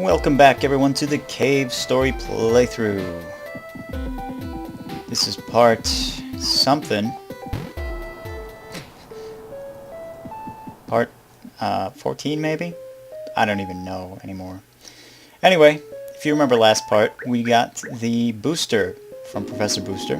Welcome back everyone to the Cave Story playthrough. This is part something. Part 14 maybe? I don't even know anymore. Anyway, if you remember last part, we got the booster from Professor Booster,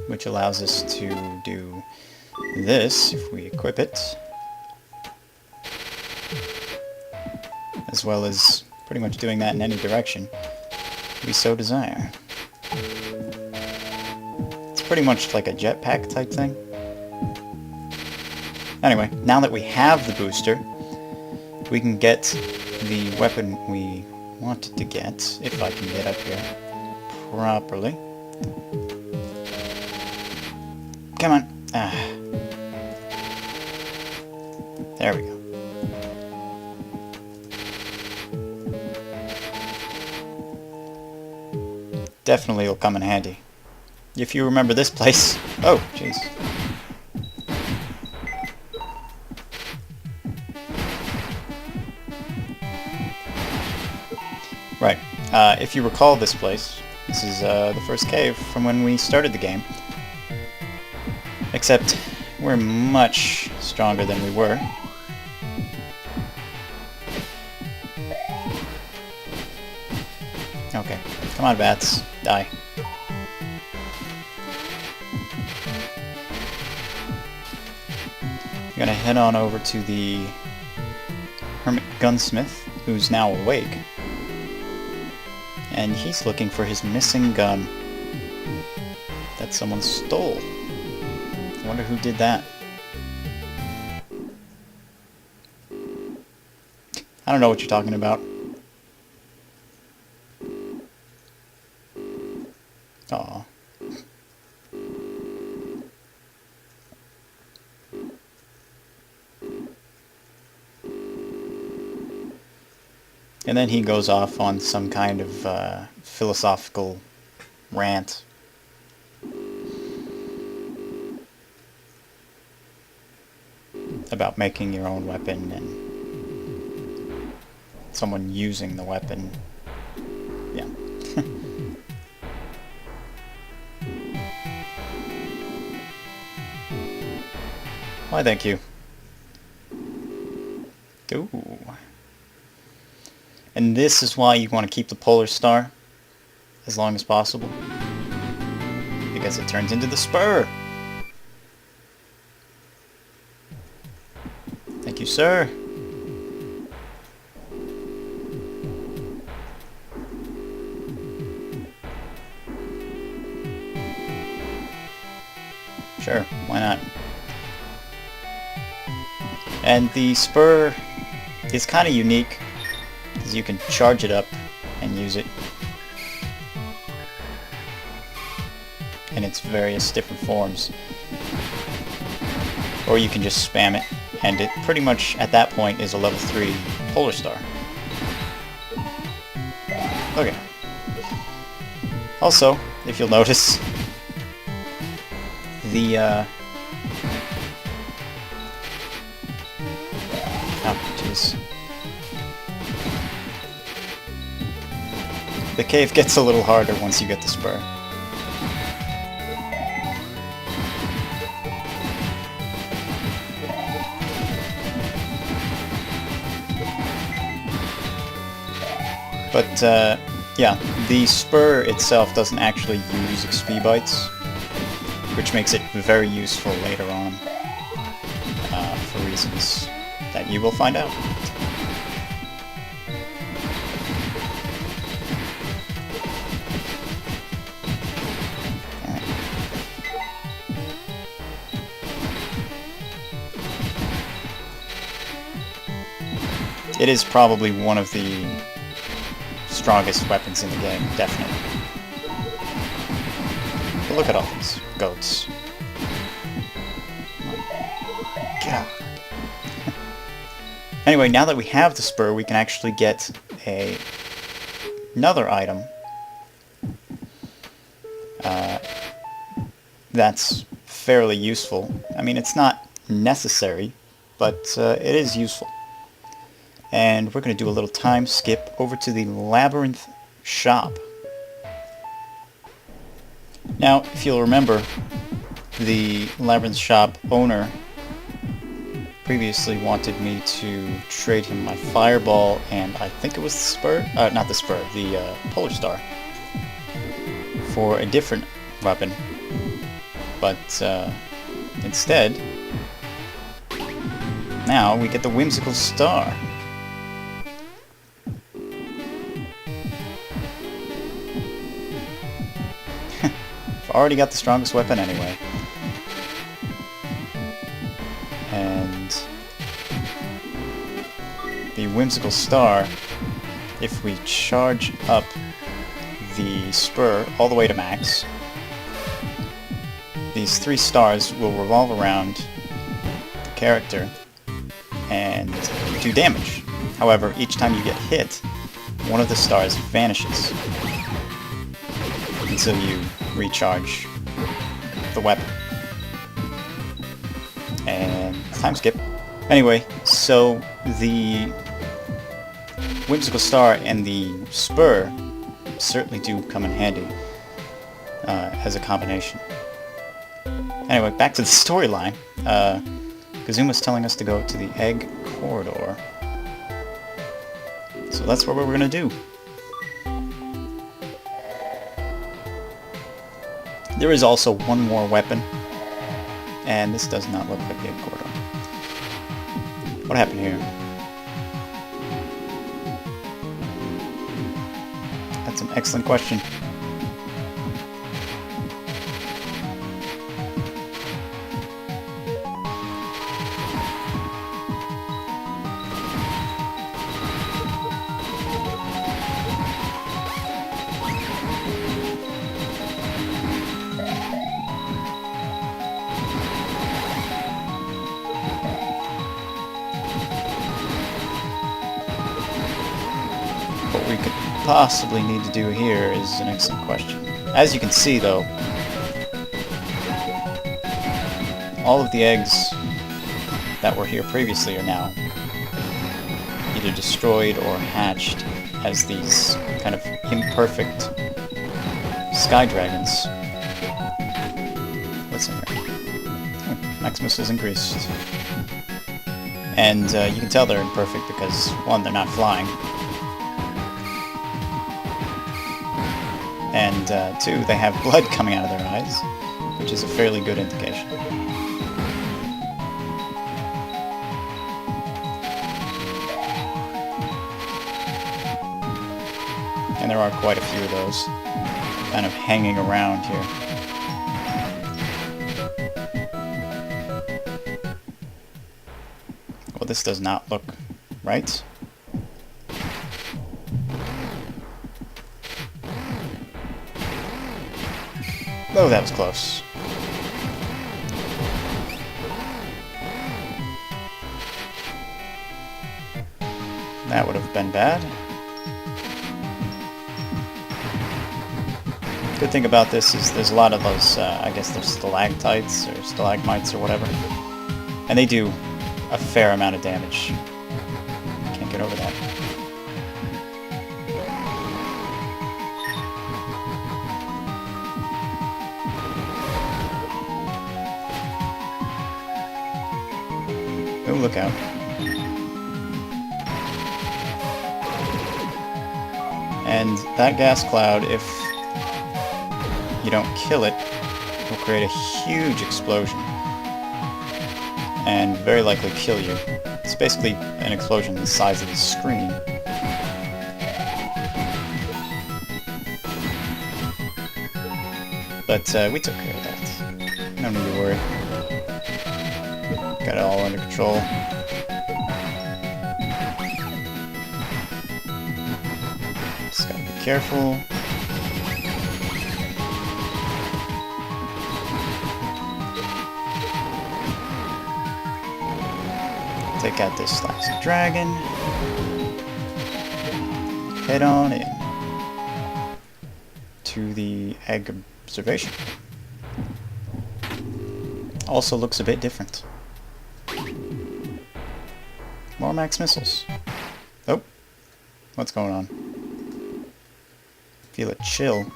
which allows us to do this if we equip it, as well as pretty much doing that in any direction we so desire. It's pretty much like a jetpack type thing. Anyway, now that we have the booster, we can get the weapon we wanted to get, if I can get up here properly. Come on. There we go. Definitely will come in handy. If you remember this place... Oh, jeez. Right. If you recall this place, this is the first cave from when we started the game. Except we're much stronger than we were. Okay. Come on, bats. Die. I'm gonna head on over to the Hermit Gunsmith, who's now awake. And he's looking for his missing gun that someone stole. I wonder who did that. I don't know what you're talking about. Aw. And then he goes off on some kind of philosophical rant. About making your own weapon and someone using the weapon. Yeah. Why, thank you. Ooh. And this is why you want to keep the Polar Star as long as possible. Because it turns into the spur. Thank you, sir. Sure, why not? And the spur is kind of unique, because you can charge it up and use it in its various different forms. Or you can just spam it, and it pretty much, at that point, is a level 3 Polar Star. Okay. Also, if you'll notice, the, oh, jeez. The cave gets a little harder once you get the spur. But, yeah, the spur itself doesn't actually use XP bytes, which makes it very useful later on, for reasons that you will find out. It is probably one of the strongest weapons in the game, definitely. But look at all these goats. Oh, God. Anyway, now that we have the spur, we can actually get another item that's fairly useful. I mean, it's not necessary, but it is useful. And we're going to do a little time skip over to the Labyrinth shop. Now, if you'll remember, the Labyrinth shop owner previously wanted me to trade him my fireball and I think it was the spur? Not the spur, the Polar Star for a different weapon. But instead, now we get the Whimsical Star. I've already got the strongest weapon anyway. And the Whimsical Star, if we charge up the spur all the way to max, these 3 stars will revolve around the character and do damage. However, each time you get hit, one of the stars vanishes until you recharge the weapon. And time skip. Anyway, so the Whimsical Star and the spur certainly do come in handy as a combination. Anyway, back to the storyline. Kazuma's telling us to go to the Egg Corridor. So that's what we're going to do. There is also one more weapon, and this does not look like the Egg Corridor. What happened here? That's an excellent question. What we could possibly need to do here is an excellent question. As you can see, though, all of the eggs that were here previously are now either destroyed or hatched as these kind of imperfect sky dragons. What's in here? Oh, Maximus is increased. And you can tell they're imperfect because, one, they're not flying. And 2, they have blood coming out of their eyes, which is a fairly good indication. And there are quite a few of those kind of hanging around here. Well, this does not look right. Oh, that was close. That would have been bad. Good thing about this is there's a lot of those, I guess they're stalactites or stalagmites or whatever. And they do a fair amount of damage. Can't get over that. Oh, look out. And that gas cloud, if you don't kill it, will create a huge explosion. And very likely kill you. It's basically an explosion the size of the screen. But we took care of that. No need to worry. Got it all under control. Just gotta be careful. Take out this Slapsy Dragon. Head on in to the Egg Observation. Also looks a bit different. More max missiles. What's going on? Feel it chill.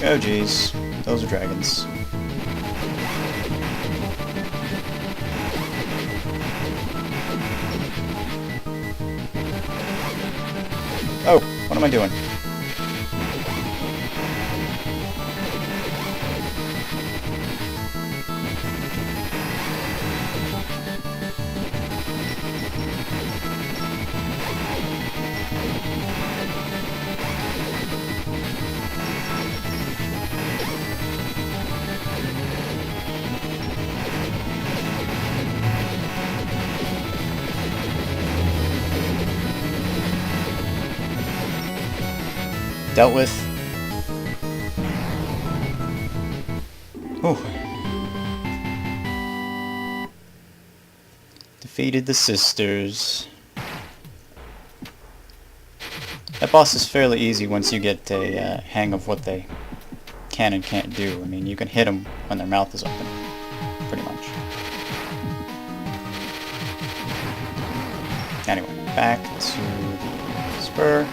Oh jeez, those are dragons. Oh, what am I doing? Dealt with. Oh. Defeated the sisters. That boss is fairly easy once you get a hang of what they can and can't do. I mean, you can hit them when their mouth is open, pretty much. Anyway, back to the spur.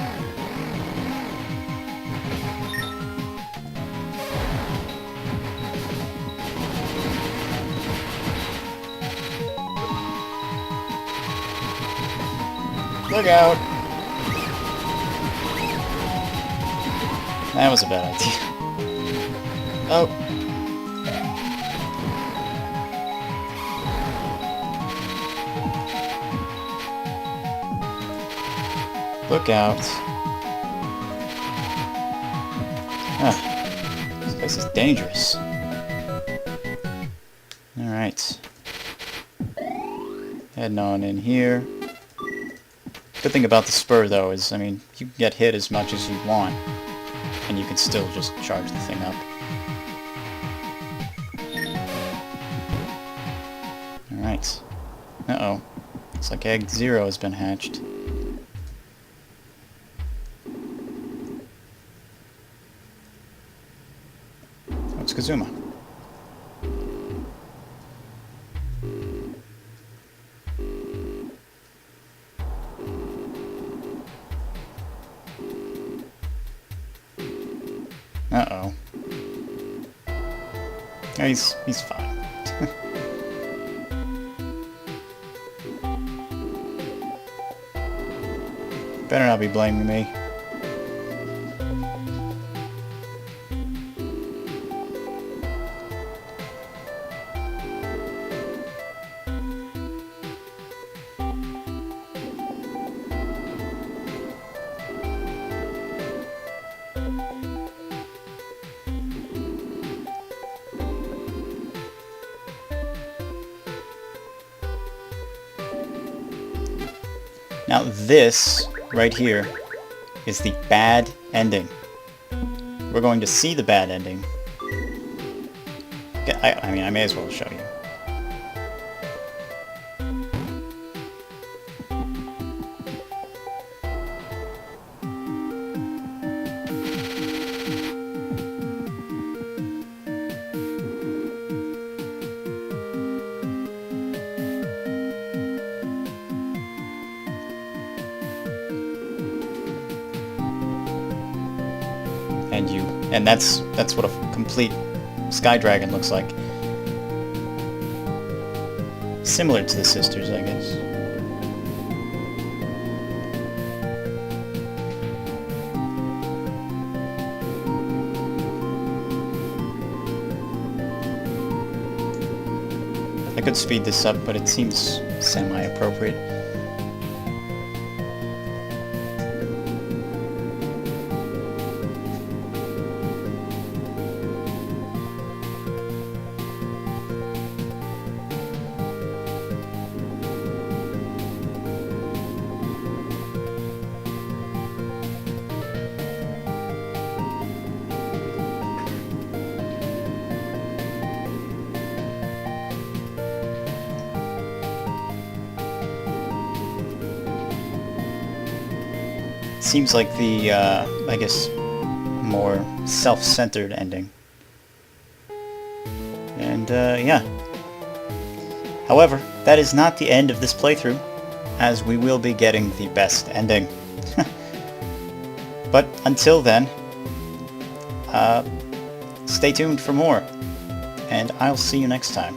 Look out! That was a bad idea. Oh. Look out. Ah. This place is dangerous. Alright. Heading on in here. Good thing about the spur, though, is, I mean, you can get hit as much as you want, and you can still just charge the thing up. Alright. Uh-oh. Looks like Egg 0 has been hatched. Oh, it's Kazuma. Uh-oh. Yeah, he's fine. Better not be blaming me. Now this, right here, is the bad ending. We're going to see the bad ending. I mean, I may as well show you. And that's what a complete Sky Dragon looks like. Similar to the sisters, I guess. I could speed this up, but it seems semi-appropriate. Seems like the, I guess, more self-centered ending. And, yeah. However, that is not the end of this playthrough. as we will be getting the best ending. But until then, stay tuned for more, and I'll see you next time.